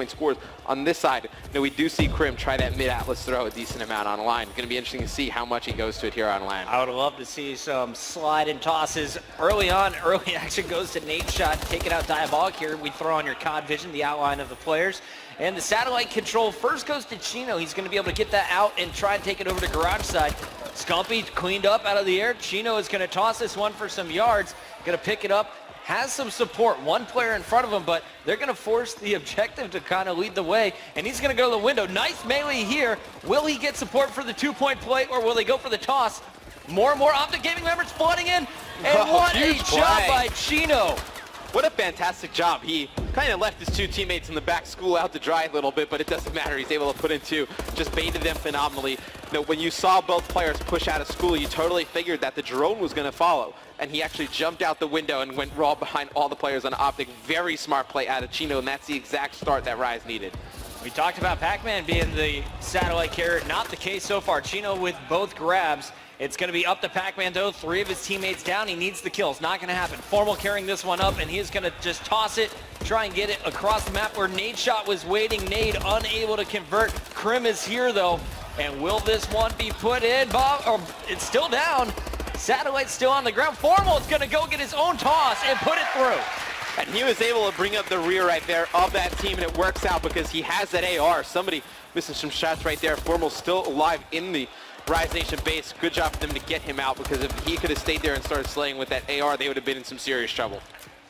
2-point scores. On this side, we do see Krim try that mid-Atlas throw a decent amount on line. Going to be interesting to see how much he goes to it here on land. I would love to see some slide and tosses early on. Early action goes to Nate Shot, taking out Diabolic here. We throw on your COD vision, the outline of the players. And the satellite control first goes to Chino. He's going to be able to get that out and try and take it over to garage side. Scumpy cleaned up out of the air. Chino is going to toss this one for some yards. Going to pick it up. Has some support. One player in front of him, but they're going to force the objective to kind of lead the way. And he's going to go to the window. Nice melee here. Will he get support for the 2-point play, or will they go for the toss? More and more OpTic Gaming members flooding in. And what a job by Chino. What a fantastic job. He kind of left his two teammates in the back school out to dry a little bit, but it doesn't matter. He's able to put in two. Just baited them phenomenally. When you saw both players push out of school, you totally figured that the drone was going to follow. And he actually jumped out the window and went raw behind all the players on OpTic. Very smart play out of Chino, and that's the exact start that Rise needed. We talked about Pac-Man being the satellite carrier. Not the case so far. Chino with both grabs. It's going to be up to Pac-Man, though. 3 of his teammates down. He needs the kills. Not going to happen. Formal carrying this one up, and he is going to just toss it, try and get it across the map where Nade Shot was waiting. Nade unable to convert. Krim is here, though. And will this one be put in? It's still down. Satellite's still on the ground. Formal is going to go get his own toss and put it through. And he was able to bring up the rear right there of that team, and it works out because he has that AR. Somebody missing some shots right there. Formal still alive in the Rise Nation base. Good job for them to get him out, because if he could have stayed there and started slaying with that AR, they would have been in some serious trouble.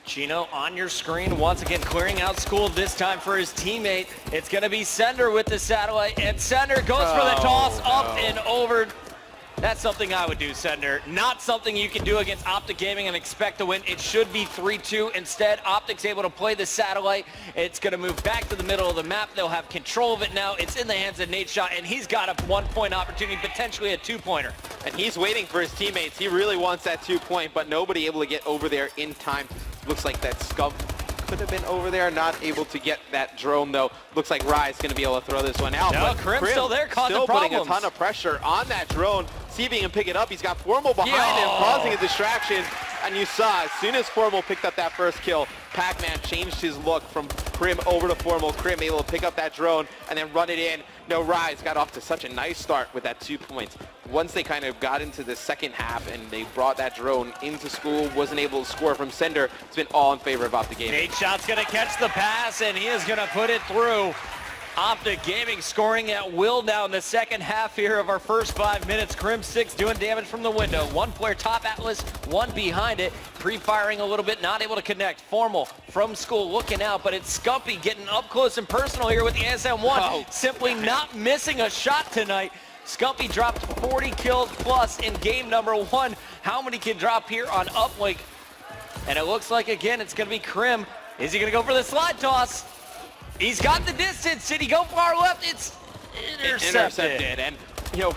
Chino on your screen, once again clearing out school, this time for his teammate. It's going to be Sender with the satellite, and Sender goes for the toss up and over. That's something I would do, Sender. Not something you can do against OpTic Gaming and expect to win. It should be 3-2. Instead, OpTic's able to play the satellite. It's going to move back to the middle of the map. They'll have control of it now. It's in the hands of Nade Shot, and he's got a 1-point opportunity, potentially a 2-pointer. And he's waiting for his teammates. He really wants that 2-point, but nobody able to get over there in time. Looks like that Scump could have been over there, not able to get that drone, though. Looks like Rise going to be able to throw this one out. No, but Krim's still there, causing still problems. putting a ton of pressure on that drone. See if he can pick it up. He's got Formal behind him, causing a distraction. And you saw, as soon as Formal picked up that first kill, Pac-Man changed his look from Krim over to Formal. Krim able to pick up that drone and then run it in. No, Rise got off to such a nice start with that 2 points. Once they kind of got into the second half and they brought that drone into school, wasn't able to score from Sender, it's been all in favor of OpTic Gaming. Nade Shot's going to catch the pass, and he is going to put it through. OpTic Gaming scoring at will now in the second half here of our first 5 minutes. Krim 6 doing damage from the window. One player top Atlas, one behind it. Pre-firing a little bit, not able to connect. Formal from school looking out, but it's Scumpy getting up close and personal here with the ASM-1. Simply not missing a shot tonight. Scumpy dropped 40 kills plus in game number 1. How many can drop here on Uplink? And it looks like, again, it's going to be Krim. Is he going to go for the slide toss? He's got the distance. Did he go far left? It's intercepted. And,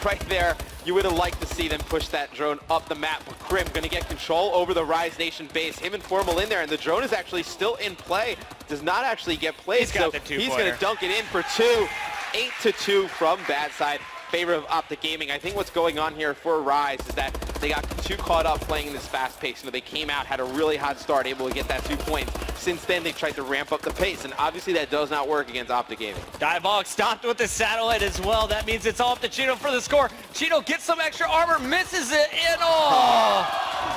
right there, you would have liked to see them push that drone up the map. But Krim going to get control over the Rise Nation base. Him and Formal in there, and the drone is actually still in play. Does not actually get played. He's got the 2-pointer. He's going to dunk it in for 2. 8-2 from bad side. Favor of OpTic Gaming. I think what's going on here for Rise is that they got too caught up playing in this fast pace. They came out, had a really hot start, able to get that 2 points. Since then, they've tried to ramp up the pace, and obviously that does not work against OpTic Gaming. Diabolic stopped with the satellite as well. That means it's all up to Chino for the score. Chino gets some extra armor, misses it, and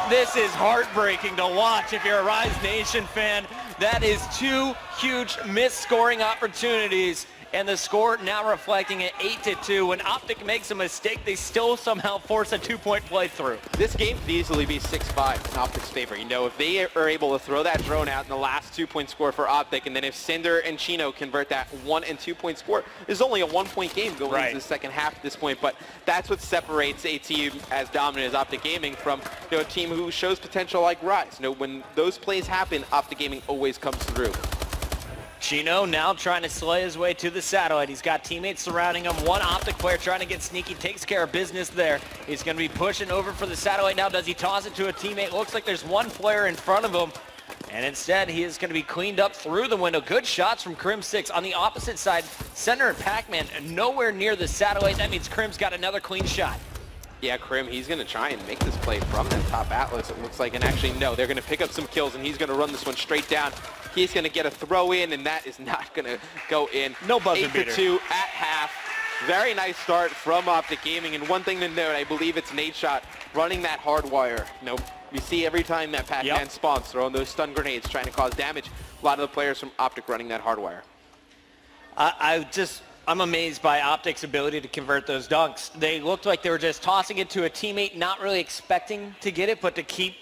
this is heartbreaking to watch if you're a Rise Nation fan. That is 2 huge missed scoring opportunities. And the score now reflecting at 8-2. When OpTic makes a mistake, they still somehow force a 2-point play through. This game could easily be 6-5 in OpTic's favor. If they are able to throw that drone out in the last 2-point score for OpTic, and then if Sender and Chino convert that 1- and 2-point score, there's only a 1-point game going into the second half at this point. But that's what separates a team as dominant as OpTic Gaming from a team who shows potential like Rise. When those plays happen, OpTic Gaming always comes through. Chino now trying to slay his way to the satellite. He's got teammates surrounding him. One OpTic player trying to get sneaky, takes care of business there. He's going to be pushing over for the satellite now. Does he toss it to a teammate? Looks like there's one player in front of him. And instead, he is going to be cleaned up through the window. Good shots from Krim 6. On the opposite side, Sender and Pac-Man nowhere near the satellite. That means Krim's got another clean shot. Yeah, Krim, he's going to try and make this play from that top Atlas, it looks like. And actually, no, they're going to pick up some kills, and he's going to run this one straight down. He's going to get a throw in, and that is not going to go in. No buzzer beater. 8-2 at half. Very nice start from OpTic Gaming. And one thing to note, I believe it's Nadeshot running that hardwire. You know, you see every time that Pac-Man spawns, throwing those stun grenades, trying to cause damage. A lot of the players from OpTic running that hardwire. I'm amazed by OpTic's ability to convert those dunks. They looked like they were just tossing it to a teammate, not really expecting to get it, but to keep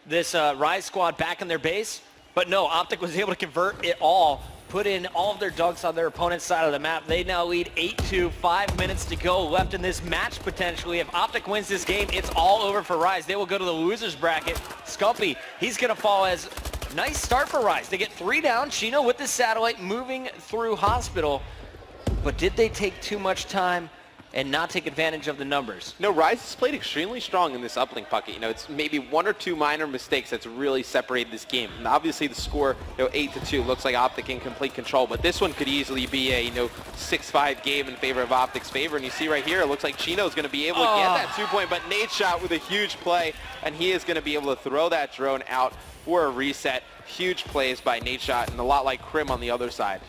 this Rise squad back in their base. But no, OpTic was able to convert it all, put in all of their dunks on their opponent's side of the map. They now lead 8-2, 5 minutes to go left in this match potentially. If OpTic wins this game, it's all over for Rise. They will go to the losers bracket. Scumpy, he's going to fall as nice start for Rise. They get 3 down. Chino with the satellite moving through Hospital. But did they take too much time and not take advantage of the numbers? No, Rise has played extremely strong in this uplink bucket. You know, it's maybe 1 or 2 minor mistakes that's really separated this game. And obviously the score, 8-2, looks like OpTic in complete control. But this one could easily be a, 6-5 game in favor of OpTic's favor. And you see right here, it looks like Chino's going to be able to get that 2-point. But Nadeshot with a huge play, and he is going to be able to throw that drone out for a reset. Huge plays by Nadeshot, and a lot like Krim on the other side.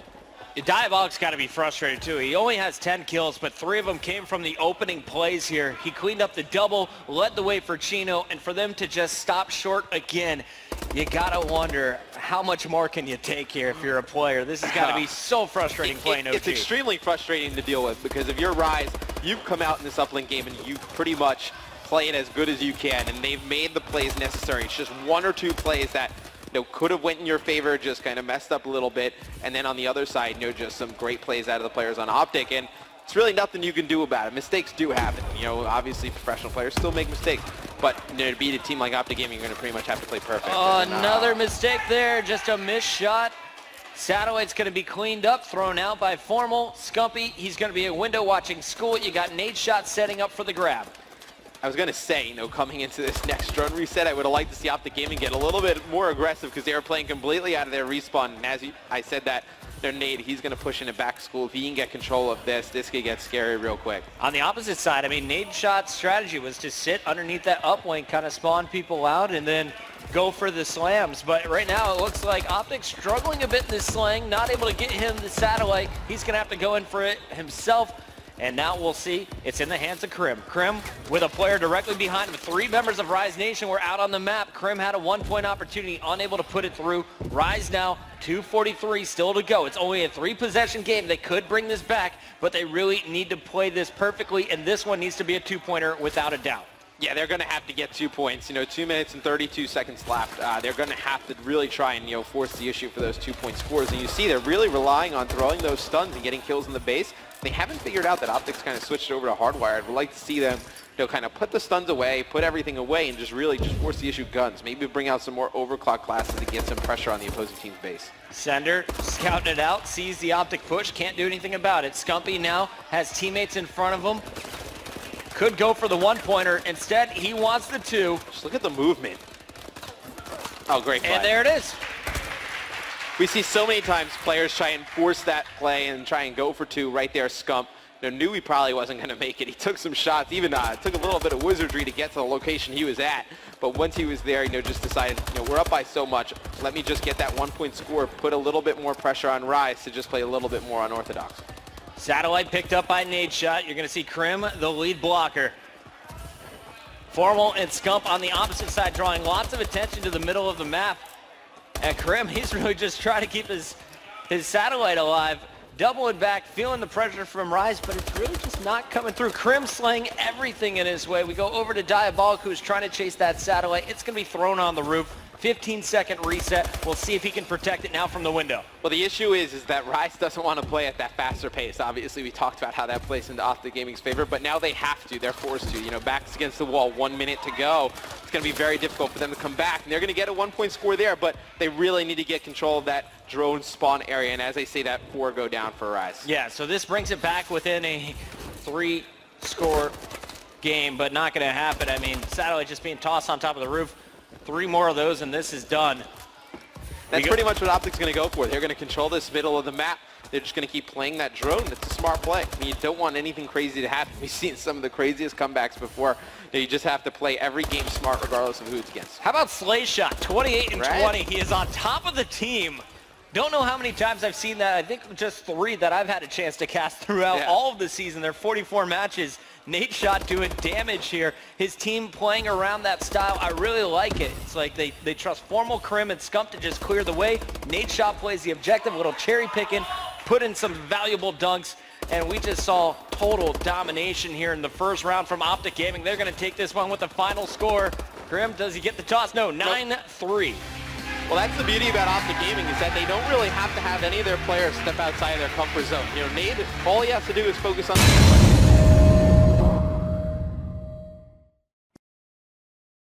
Diabolic's got to be frustrated too. He only has 10 kills, but 3 of them came from the opening plays here. He cleaned up the double, led the way for Chino, and for them to just stop short again, you got to wonder how much more can you take here if you're a player. This has got to be so frustrating playing OG. It's extremely frustrating to deal with because if you're Rise, you've come out in this uplink game and you pretty much play it as good as you can, and they've made the plays necessary. It's just 1 or 2 plays that could have went in your favor, just kind of messed up a little bit. And then on the other side, just some great plays out of the players on OpTic. And it's really nothing you can do about it. Mistakes do happen. Obviously professional players still make mistakes. But to beat a team like OpTic Gaming, you're going to pretty much have to play perfect. Oh, another mistake there. Just a missed shot. Satellite's going to be cleaned up, thrown out by Formal. Scumpy, he's going to be a window watching school. You got Nadeshot setting up for the grab. I was going to say, coming into this next drone reset, I would have liked to see OpTic Gaming get a little bit more aggressive because they were playing completely out of their respawn. And as I said that, Nade, he's going to push into back school. If he can get control of this could get scary real quick. On the opposite side, Nadeshot's strategy was to sit underneath that uplink, kind of spawn people out, and then go for the slams. But right now, it looks like OpTic struggling a bit in this slang, not able to get him the satellite. He's going to have to go in for it himself. And now we'll see, it's in the hands of Krim. Krim with a player directly behind him. 3 members of Rise Nation were out on the map. Krim had a 1-point opportunity, unable to put it through. Rise now, 2:43 still to go. It's only a 3-possession game. They could bring this back, but they really need to play this perfectly, and this one needs to be a 2-pointer without a doubt. Yeah, they're going to have to get 2 points. 2 minutes and 32 seconds left. They're going to have to really try and, force the issue for those 2-point scores. And you see they're really relying on throwing those stuns and getting kills in the base. They haven't figured out that OpTic's kind of switched over to hardwire. I'd like to see them, kind of put the stuns away, put everything away, and just really force the issue guns. Maybe bring out some more overclock classes to get some pressure on the opposing team's base. Sender scouting it out, sees the OpTic push, can't do anything about it. Scumpy now has teammates in front of him. Could go for the 1-pointer. Instead, he wants the 2. Just look at the movement. Oh, great play. And there it is. We see so many times players try and force that play and try and go for 2 right there. Scump knew he probably wasn't going to make it. He took some shots, even took a little bit of wizardry to get to the location he was at. But once he was there, just decided, we're up by so much. Let me just get that 1-point score, put a little bit more pressure on Rise to just play a little bit more unorthodox. Satellite picked up by Nadeshot. You're going to see Krim, the lead blocker. Formal and Scump on the opposite side, drawing lots of attention to the middle of the map. And Krim, he's really just trying to keep his satellite alive. Doubling back, feeling the pressure from Rise, but it's really just not coming through. Krim slaying everything in his way. We go over to Diabolic, who's trying to chase that satellite. It's going to be thrown on the roof. 15-second reset. We'll see if he can protect it now from the window. Well, the issue is that Rise doesn't want to play at that faster pace. Obviously, we talked about how that plays into OpTic Gaming's favor, but now they have to. They're forced to. Backs against the wall, 1 minute to go. It's going to be very difficult for them to come back, and they're going to get a 1-point score there, but they really need to get control of that drone spawn area, and as I say that, 4 go down for Rise. Yeah, so this brings it back within a 3-score game, but not going to happen. Satellite just being tossed on top of the roof. 3 more of those and this is done. That's pretty much what OpTic's going to go for. They're going to control this middle of the map. they're just going to keep playing that drone. It's a smart play. I mean, you don't want anything crazy to happen. We've seen some of the craziest comebacks before. You just have to play every game smart regardless of who it's against. How about Slayshot? 28 and 20. He is on top of the team. Don't know how many times I've seen that. I think just 3 that I've had a chance to cast throughout all of the season. There are 44 matches. Nate Shot doing damage here. His team playing around that style. I really like it. It's like they trust Formal, Krim, and Scump to just clear the way. Nate Shot plays the objective, little cherry picking, put in some valuable dunks, and we just saw total domination here in the first round from OpTic Gaming. They're going to take this one with the final score. Krim, does he get the toss? No, 9-3. Well, that's the beauty about OpTic Gaming is that they don't really have to have any of their players step outside of their comfort zone. You know, Nate, all he has to do is focus on the